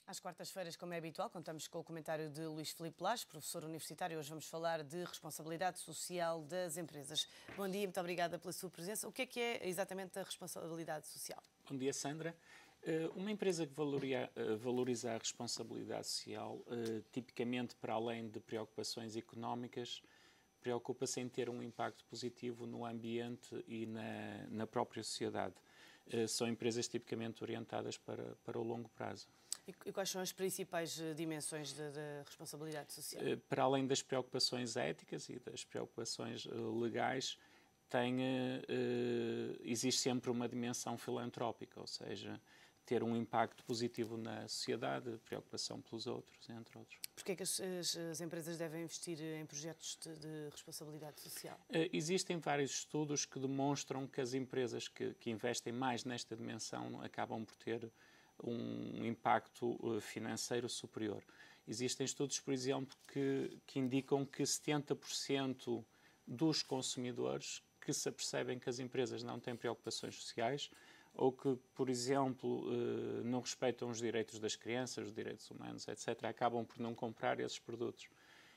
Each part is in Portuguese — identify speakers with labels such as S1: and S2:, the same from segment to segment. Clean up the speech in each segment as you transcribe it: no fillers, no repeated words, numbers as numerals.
S1: Às quartas-feiras, como é habitual, contamos com o comentário de Luís Filipe Lage, professor universitário. Hoje vamos falar de responsabilidade social das empresas. Bom dia, muito obrigada pela sua presença. O que é exatamente a responsabilidade social?
S2: Bom dia, Sandra. Uma empresa que valoriza a responsabilidade social, tipicamente para além de preocupações económicas, preocupa-se em ter um impacto positivo no ambiente e na própria sociedade. São empresas tipicamente orientadas para o longo prazo.
S1: E quais são as principais dimensões da responsabilidade social?
S2: Para além das preocupações éticas e das preocupações legais, existe sempre uma dimensão filantrópica, ou seja, ter um impacto positivo na sociedade, preocupação pelos outros, entre outros.
S1: Porquê é que as empresas devem investir em projetos de responsabilidade social?
S2: Existem vários estudos que demonstram que as empresas que investem mais nesta dimensão acabam por ter um impacto financeiro superior. Existem estudos, por exemplo, que indicam que 70% dos consumidores que se apercebem que as empresas não têm preocupações sociais ou que, por exemplo, não respeitam os direitos das crianças, os direitos humanos, etc., acabam por não comprar esses produtos.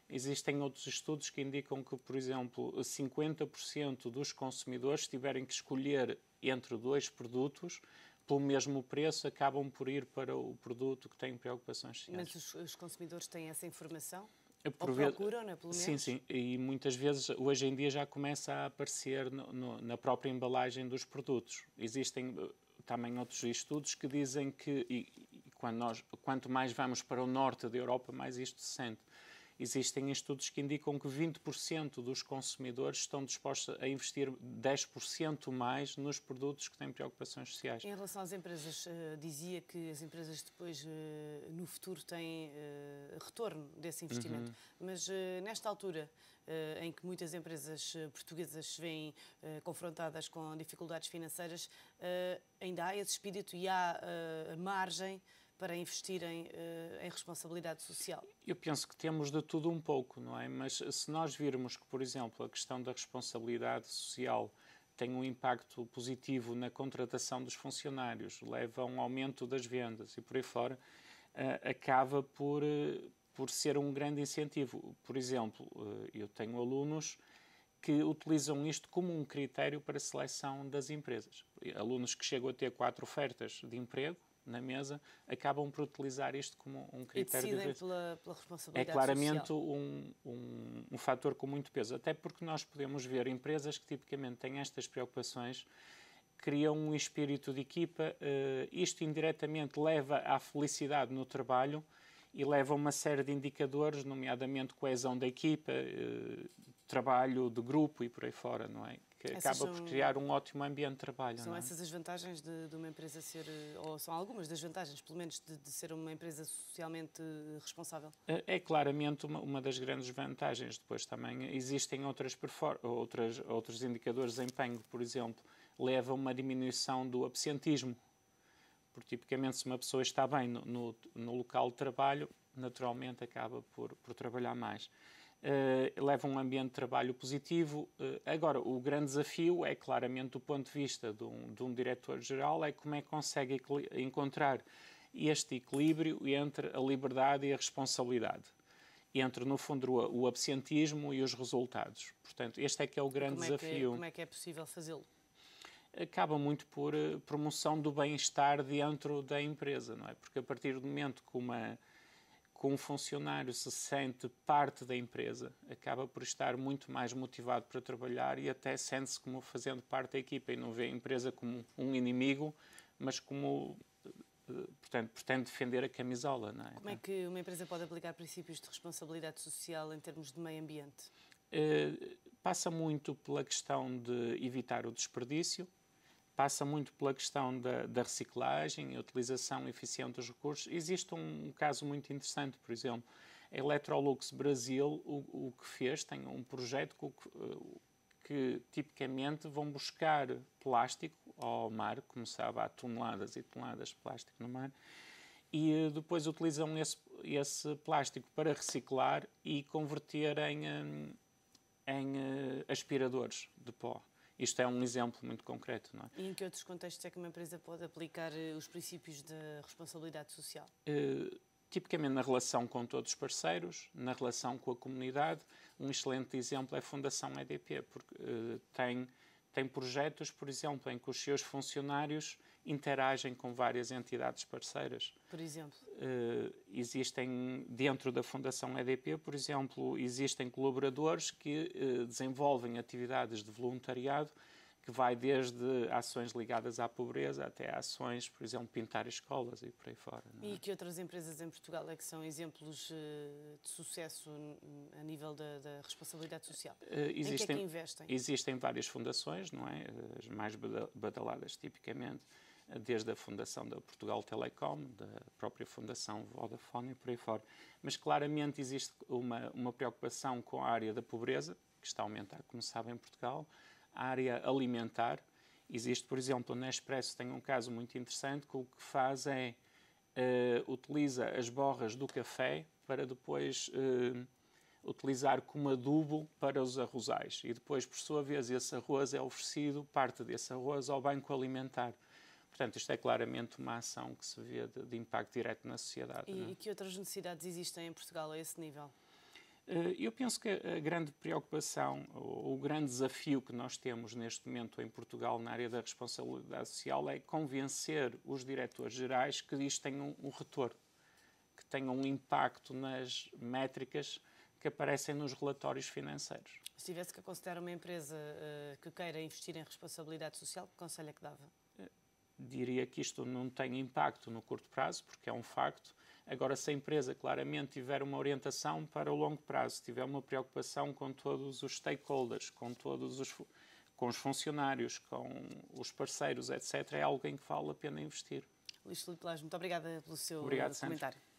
S2: Existem outros estudos que indicam que, por exemplo, 50% dos consumidores, se tiverem que escolher entre dois produtos, pelo mesmo preço, acabam por ir para o produto que tem preocupações sociais.
S1: Mas os consumidores têm essa informação? Ou
S2: Vezes,
S1: procuram, né, pelo menos?
S2: Sim, sim. E muitas vezes, hoje em dia, já começa a aparecer na própria embalagem dos produtos. Existem também outros estudos que dizem que, quanto mais vamos para o norte da Europa, mais isto se sente. Existem estudos que indicam que 20% dos consumidores estão dispostos a investir 10% mais nos produtos que têm preocupações sociais.
S1: Em relação às empresas, dizia que as empresas depois, no futuro, têm retorno desse investimento. Mas nesta altura, em que muitas empresas portuguesas se veem confrontadas com dificuldades financeiras, ainda há esse espírito e há margem para investirem em responsabilidade social?
S2: Eu penso que temos de tudo um pouco, não é? Mas se nós virmos que, por exemplo, a questão da responsabilidade social tem um impacto positivo na contratação dos funcionários, leva a um aumento das vendas e por aí fora, acaba por ser um grande incentivo. Por exemplo, eu tenho alunos que utilizam isto como um critério para a seleção das empresas. Alunos que chegam a ter 4 ofertas de emprego na mesa, acabam por utilizar isto como um critério.
S1: E decidem pela responsabilidade
S2: social. É claramente
S1: social.
S2: um fator com muito peso, até porque nós podemos ver empresas que tipicamente têm estas preocupações, criam um espírito de equipa, isto indiretamente leva à felicidade no trabalho e leva a uma série de indicadores, nomeadamente coesão da equipa, trabalho de grupo e por aí fora, não é? Que acaba por criar um ótimo ambiente de trabalho.
S1: São essas as vantagens de uma empresa ser, ou são algumas das vantagens, pelo menos, de ser uma empresa socialmente responsável?
S2: É claramente uma das grandes vantagens. Depois também existem outros indicadores de empenho, por exemplo, leva a uma diminuição do absentismo. Porque, tipicamente, se uma pessoa está bem no local de trabalho, naturalmente acaba por trabalhar mais. Leva um ambiente de trabalho positivo. Agora, o grande desafio é, claramente, do ponto de vista de um diretor-geral, é como é que consegue encontrar este equilíbrio entre a liberdade e a responsabilidade. Entre, no fundo, o absentismo e os resultados. Portanto, este é que é o grande desafio.
S1: Como é que é possível fazê-lo?
S2: Acaba muito por promoção do bem-estar dentro da empresa, não é? Porque a partir do momento que um funcionário se sente parte da empresa, acaba por estar muito mais motivado para trabalhar e até sente-se como fazendo parte da equipa e não vê a empresa como um inimigo, mas como, portanto, pretende defender a camisola, não é?
S1: Como é que uma empresa pode aplicar princípios de responsabilidade social em termos de meio ambiente?
S2: Passa muito pela questão de evitar o desperdício, passa muito pela questão da reciclagem, a utilização eficiente dos recursos. Existe um caso muito interessante, por exemplo, a Electrolux Brasil, o que fez, tem um projeto que tipicamente vão buscar plástico ao mar, como sabe, há toneladas e toneladas de plástico no mar, e depois utilizam esse plástico para reciclar e converter em aspiradores de pó. Isto é um exemplo muito concreto, não é?
S1: E em que outros contextos é que uma empresa pode aplicar os princípios da responsabilidade social?
S2: Tipicamente na relação com todos os parceiros, na relação com a comunidade. Um excelente exemplo é a Fundação EDP, porque tem projetos, por exemplo, em que os seus funcionários interagem com várias entidades parceiras.
S1: Por exemplo?
S2: Existem, dentro da Fundação EDP, por exemplo, existem colaboradores que desenvolvem atividades de voluntariado que vai desde ações ligadas à pobreza até ações, por exemplo, pintar escolas e por aí fora. Não é?
S1: E que outras empresas em Portugal é que são exemplos de sucesso a nível da responsabilidade social? Em que é que investem?
S2: Existem várias fundações, não é? As mais badaladas, tipicamente, desde a fundação da Portugal Telecom, da própria fundação Vodafone e por aí fora. Mas claramente existe uma preocupação com a área da pobreza, que está a aumentar, como sabem, em Portugal. A área alimentar. Existe, por exemplo, a Nespresso tem um caso muito interessante que o que faz é utiliza as borras do café para depois utilizar como adubo para os arrozais. E depois, por sua vez, esse arroz é oferecido, parte desse arroz, ao banco alimentar. Portanto, isto é claramente uma ação que se vê de impacto direto na sociedade.
S1: E que outras necessidades existem em Portugal a esse nível?
S2: Eu penso que a grande preocupação, o grande desafio que nós temos neste momento em Portugal na área da responsabilidade social é convencer os diretores gerais que isto tenha um retorno, que tenha um impacto nas métricas que aparecem nos relatórios financeiros.
S1: Se tivesse que considerar uma empresa que queira investir em responsabilidade social, que conselho é que dava?
S2: Diria que isto não tem impacto no curto prazo, porque é um facto. Agora, se a empresa claramente tiver uma orientação para o longo prazo, tiver uma preocupação com todos os stakeholders, com os funcionários, com os parceiros, etc., é algo em que vale a pena investir.
S1: Luís Filipe Lage, muito obrigada pelo seu
S2: Obrigado,
S1: comentário.
S2: Santos.